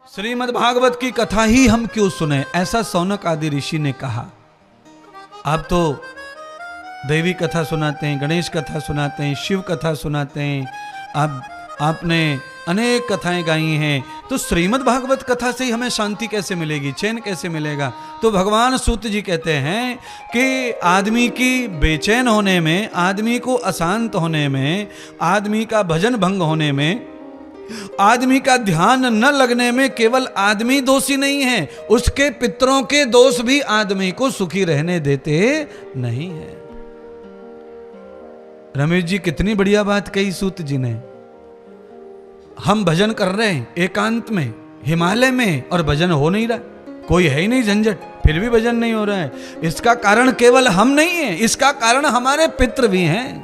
श्रीमद् भागवत की कथा ही हम क्यों सुने, ऐसा सौनक आदि ऋषि ने कहा। आप तो देवी कथा सुनाते हैं, गणेश कथा सुनाते हैं, शिव कथा सुनाते हैं, आपने अनेक कथाएं गाई हैं, तो श्रीमद् भागवत कथा से ही हमें शांति कैसे मिलेगी, चैन कैसे मिलेगा? तो भगवान सूत जी कहते हैं कि आदमी की बेचैन होने में, आदमी को अशांत होने में, आदमी का भजन भंग होने में, आदमी का ध्यान न लगने में केवल आदमी दोषी नहीं है, उसके पितरों के दोष भी आदमी को सुखी रहने देते नहीं है। रमेश जी कितनी बढ़िया बात कही सूत जी ने। हम भजन कर रहे हैं एकांत में, हिमालय में, और भजन हो नहीं रहा, कोई है ही नहीं झंझट, फिर भी भजन नहीं हो रहा है। इसका कारण केवल हम नहीं है, इसका कारण हमारे पितृ भी हैं,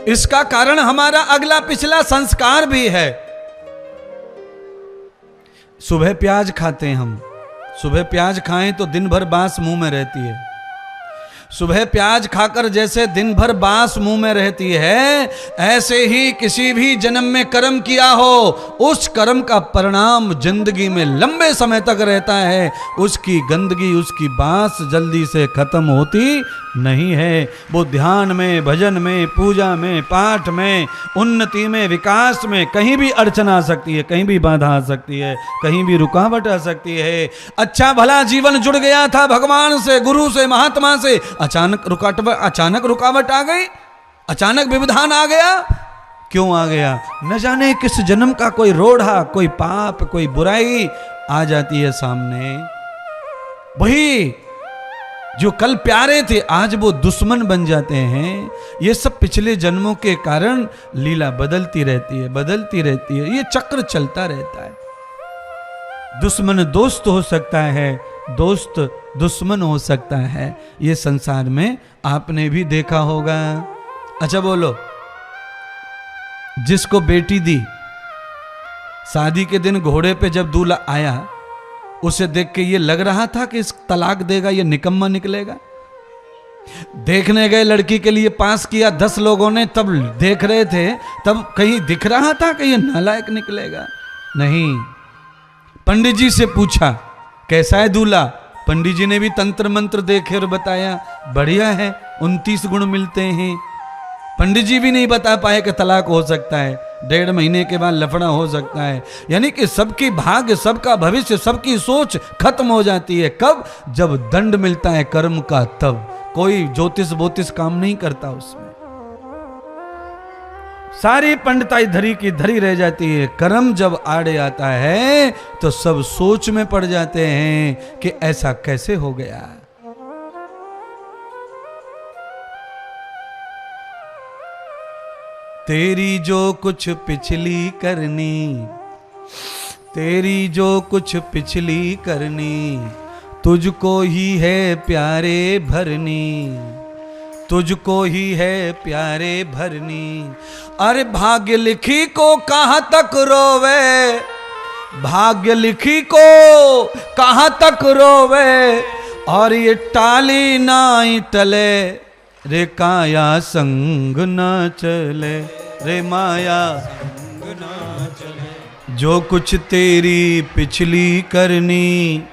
इसका कारण हमारा अगला पिछला संस्कार भी है। सुबह प्याज खाते हैं हम, सुबह प्याज खाएं तो दिन भर बांस मुंह में रहती है। सुबह प्याज खाकर जैसे दिन भर बांस मुंह में रहती है, ऐसे ही किसी भी जन्म में कर्म किया हो, उस कर्म का परिणाम जिंदगी में लंबे समय तक रहता है। उसकी गंदगी, उसकी बांस जल्दी से खत्म होती नहीं है। वो ध्यान में, भजन में, पूजा में, पाठ में, उन्नति में, विकास में कहीं भी अड़चन आ सकती है, कहीं भी बाधा आ सकती है, कहीं भी रुकावट आ सकती है। अच्छा भला जीवन जुड़ गया था भगवान से, गुरु से, महात्मा से, अचानक रुकावट आ गई, अचानक व्यवधान आ गया। क्यों आ गया? न जाने किस जन्म का कोई रोड़ा, कोई पाप, कोई बुराई आ जाती है सामने। वही जो कल प्यारे थे आज वो दुश्मन बन जाते हैं। ये सब पिछले जन्मों के कारण लीला बदलती रहती है, बदलती रहती है, ये चक्र चलता रहता है। दुश्मन दोस्त हो सकता है, दोस्त दुश्मन हो सकता है, ये संसार में आपने भी देखा होगा। अच्छा बोलो, जिसको बेटी दी, शादी के दिन घोड़े पे जब दूल्हा आया, उसे देख के ये लग रहा था कि इस तलाक देगा, ये निकम्मा निकलेगा। देखने गए लड़की के लिए, पास किया 10 लोगों ने, तब देख रहे थे, तब कहीं दिख रहा था कि ये नालायक निकलेगा? नहीं। पंडित जी से पूछा कैसा है दूल्हा, पंडित जी ने भी तंत्र मंत्र देखे और बताया बढ़िया है, 29 गुण मिलते हैं। पंडित जी भी नहीं बता पाए कि तलाक हो सकता है, 1.5 महीने के बाद लफड़ा हो सकता है। यानी कि सबकी भाग्य, सबका भविष्य, सबकी सोच खत्म हो जाती है। कब? जब दंड मिलता है कर्म का, तब। कोई ज्योतिष बोतिष काम नहीं करता उसमें, सारी पंडिताई धरी की धरी रह जाती है। कर्म जब आड़े आता है तो सब सोच में पड़ जाते हैं कि ऐसा कैसे हो गया। तेरी जो कुछ पिछली करनी, तेरी जो कुछ पिछली करनी, तुझको ही है प्यारे भरनी, तुझको ही है प्यारे भरनी। अरे भाग्य लिखी को कहाँ तक रोवे, भाग्य लिखी को कहाँ तक रोवे, और ये टाली ना टले, रे काया संग ना चले, रे माया संग ना चले। जो कुछ तेरी पिछली करनी,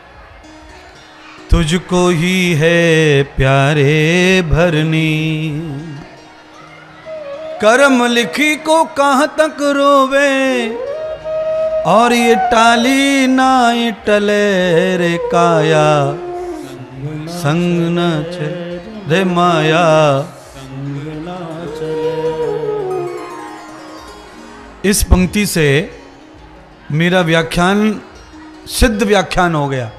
तुझको ही है प्यारे भरनी। कर्म लिखी को कहाँ तक रोवे, और ये टाली ना टले, रे काया संग न चले, रे माया संग न चले। इस पंक्ति से मेरा व्याख्यान सिद्ध व्याख्यान हो गया।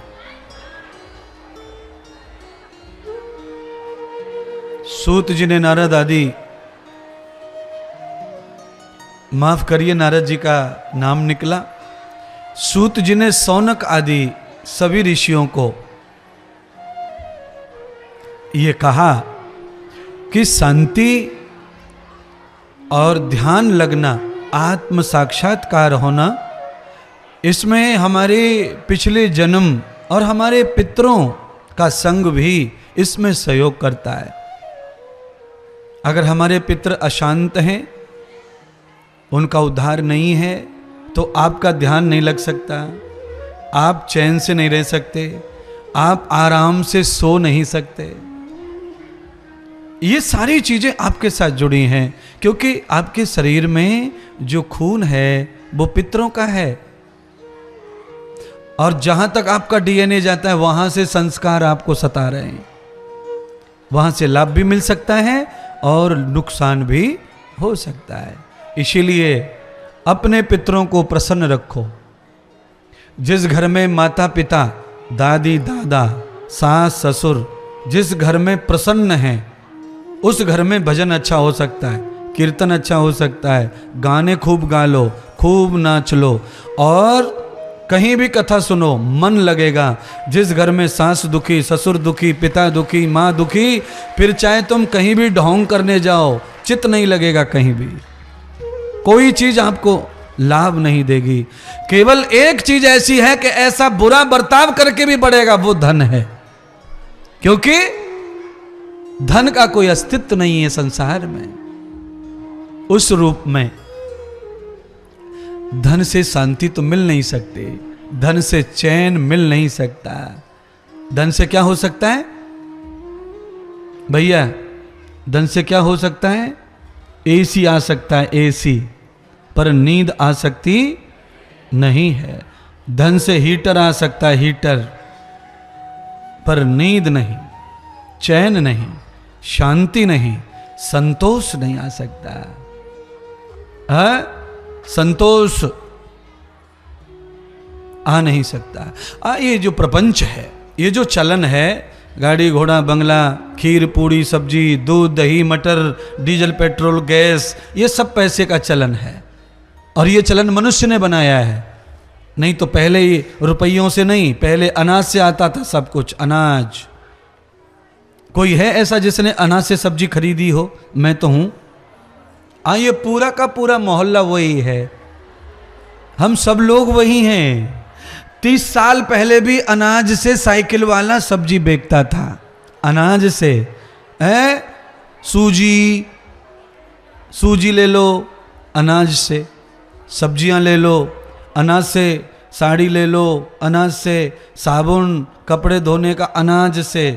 सूत जी ने नारद आदि, माफ करिए नारद जी का नाम निकला, सूत जी ने सौनक आदि सभी ऋषियों को ये कहा कि शांति और ध्यान लगना, आत्म साक्षात्कार होना, इसमें हमारे पिछले जन्म और हमारे पितरों का संग भी इसमें सहयोग करता है। अगर हमारे पितर अशांत हैं, उनका उद्धार नहीं है, तो आपका ध्यान नहीं लग सकता, आप चैन से नहीं रह सकते, आप आराम से सो नहीं सकते। ये सारी चीजें आपके साथ जुड़ी हैं क्योंकि आपके शरीर में जो खून है वो पितरों का है, और जहां तक आपका डीएनए जाता है वहां से संस्कार आपको सता रहे हैं। वहां से लाभ भी मिल सकता है और नुकसान भी हो सकता है। इसीलिए अपने पितरों को प्रसन्न रखो। जिस घर में माता पिता, दादी दादा, सास ससुर जिस घर में प्रसन्न हैं, उस घर में भजन अच्छा हो सकता है, कीर्तन अच्छा हो सकता है, गाने खूब गा लो, खूब नाच लो, और कहीं भी कथा सुनो, मन लगेगा। जिस घर में सास दुखी, ससुर दुखी, पिता दुखी, माँ दुखी, फिर चाहे तुम कहीं भी ढोंग करने जाओ, चित्त नहीं लगेगा, कहीं भी कोई चीज आपको लाभ नहीं देगी। केवल एक चीज ऐसी है कि ऐसा बुरा बर्ताव करके भी बढ़ेगा, वो धन है, क्योंकि धन का कोई अस्तित्व नहीं है संसार में। उस रूप में धन से शांति तो मिल नहीं सकती, धन से चैन मिल नहीं सकता। धन से क्या हो सकता है भैया? धन से क्या हो सकता है? एसी आ सकता है, एसी, पर नींद आ सकती नहीं है। धन से हीटर आ सकता है, हीटर, पर नींद नहीं, चैन नहीं, शांति नहीं, संतोष नहीं आ सकता है। संतोष आ नहीं सकता। ये जो प्रपंच है, ये जो चलन है, गाड़ी घोड़ा बंगला, खीर पूड़ी सब्जी, दूध दही मटर, डीजल पेट्रोल गैस, ये सब पैसे का चलन है, और ये चलन मनुष्य ने बनाया है। नहीं तो पहले ये रुपयों से नहीं, पहले अनाज से आता था सब कुछ। अनाज, कोई है ऐसा जिसने अनाज से सब्जी खरीदी हो? मैं तो हूं। ये पूरा का पूरा मोहल्ला वही है, हम सब लोग वही हैं। 30 साल पहले भी अनाज से साइकिल वाला सब्जी बेचता था, अनाज से। सूजी ले लो, अनाज से सब्जियां ले लो, अनाज से साड़ी ले लो, अनाज से साबुन, कपड़े धोने का अनाज से।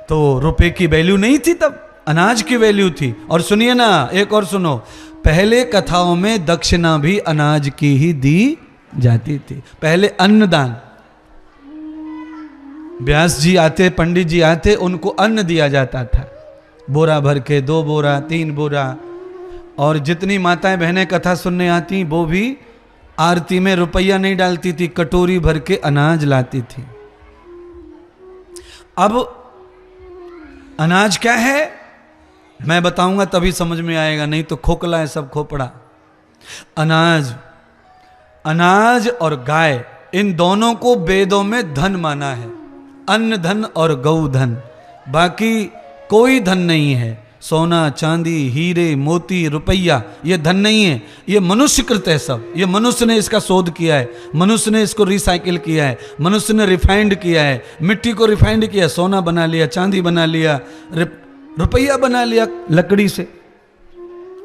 तो रुपए की वैल्यू नहीं थी तब, अनाज की वैल्यू थी। और सुनिए ना, एक और सुनो, पहले कथाओं में दक्षिणा भी अनाज की ही दी जाती थी। पहले अन्नदान, व्यास जी आते, पंडित जी आते, उनको अन्न दिया जाता था, बोरा भर के, 2 बोरा 3 बोरा। और जितनी माताएं बहनें कथा सुनने आती, वो भी आरती में रुपया नहीं डालती थी, कटोरी भर के अनाज लाती थी। अब अनाज क्या है मैं बताऊंगा तभी समझ में आएगा, नहीं तो खोखला है सब खोपड़ा। अनाज और गाय, इन दोनों को वेदों में धन माना है, अन्न धन और गौ धन। बाकी कोई धन नहीं है। सोना चांदी हीरे मोती रुपया ये धन नहीं है, ये मनुष्यकृत है सब। ये मनुष्य ने इसका शोध किया है, मनुष्य ने इसको रिसाइकिल किया है, मनुष्य ने रिफाइंड किया है, मिट्टी को रिफाइंड किया, सोना बना लिया, चांदी बना लिया, रुपया बना लिया लकड़ी से,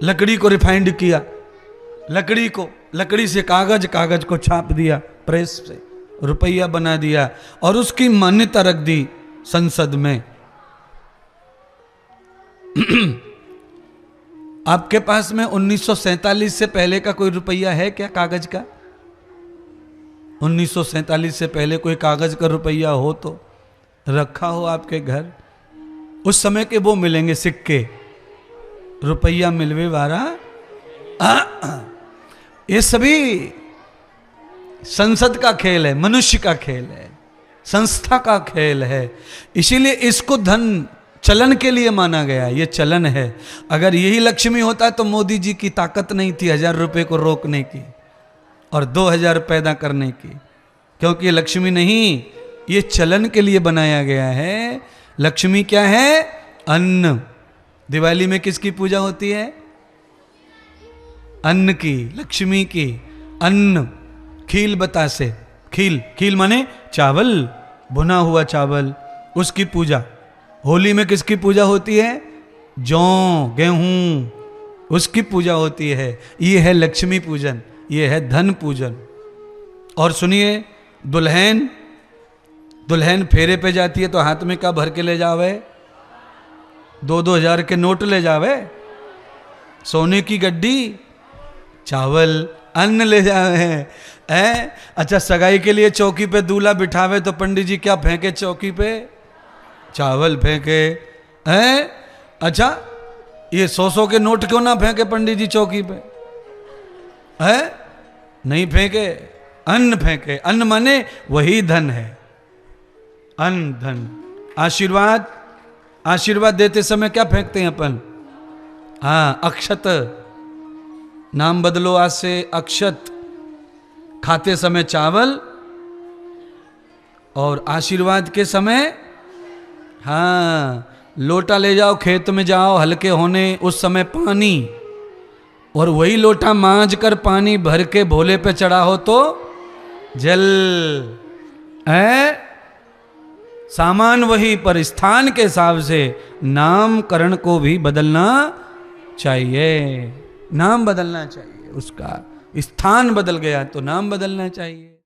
लकड़ी को रिफाइंड किया, लकड़ी से कागज को छाप दिया प्रेस से, रुपया बना दिया और उसकी मान्यता रख दी संसद में। आपके पास में 1947 से पहले का कोई रुपया है क्या कागज का? 1947 से पहले कोई कागज का रुपया हो तो रखा हो आपके घर? उस समय के वो मिलेंगे सिक्के, रुपया मिलवे वाला। ये सभी संसद का खेल है, मनुष्य का खेल है, संस्था का खेल है। इसीलिए इसको धन चलन के लिए माना गया। ये चलन है। अगर यही लक्ष्मी होता तो मोदी जी की ताकत नहीं थी 1000 रुपए को रोकने की और 2000 पैदा करने की, क्योंकि लक्ष्मी नहीं, ये चलन के लिए बनाया गया है। लक्ष्मी क्या है? अन्न। दिवाली में किसकी पूजा होती है? अन्न की, लक्ष्मी की। अन्न, खील बतासे, खील माने चावल, भुना हुआ चावल, उसकी पूजा। होली में किसकी पूजा होती है? जौ, गेहूं, उसकी पूजा होती है। ये है लक्ष्मी पूजन, ये है धन पूजन। और सुनिए, दुल्हन फेरे पे जाती है तो हाथ में क्या भर के ले जावे? 2-2 हजार के नोट ले जावे, सोने की गड्डी, चावल, अन्न ले जावे हैं। अच्छा, सगाई के लिए चौकी पे दूल्हा बिठावे तो पंडित जी क्या फेंके चौकी पे? चावल फेंके हैं। अच्छा, ये 100 के नोट क्यों ना फेंके पंडित जी चौकी पे? है नहीं फेंके, अन्न फेंके। अन्न माने वही धन है, अन्न धन। आशीर्वाद, आशीर्वाद देते समय क्या फेंकते हैं अपन? हाँ, अक्षत। नाम बदलो आज से अक्षत। खाते समय चावल और आशीर्वाद के समय हाँ लोटा ले जाओ, खेत में जाओ हल्के होने, उस समय पानी, और वही लोटा मांझ कर पानी भर के भोले पे चढ़ा हो तो जल है। सामान वही, पर स्थान के हिसाब से नामकरण को भी बदलना चाहिए। नाम बदलना चाहिए, उसका स्थान बदल गया तो नाम बदलना चाहिए।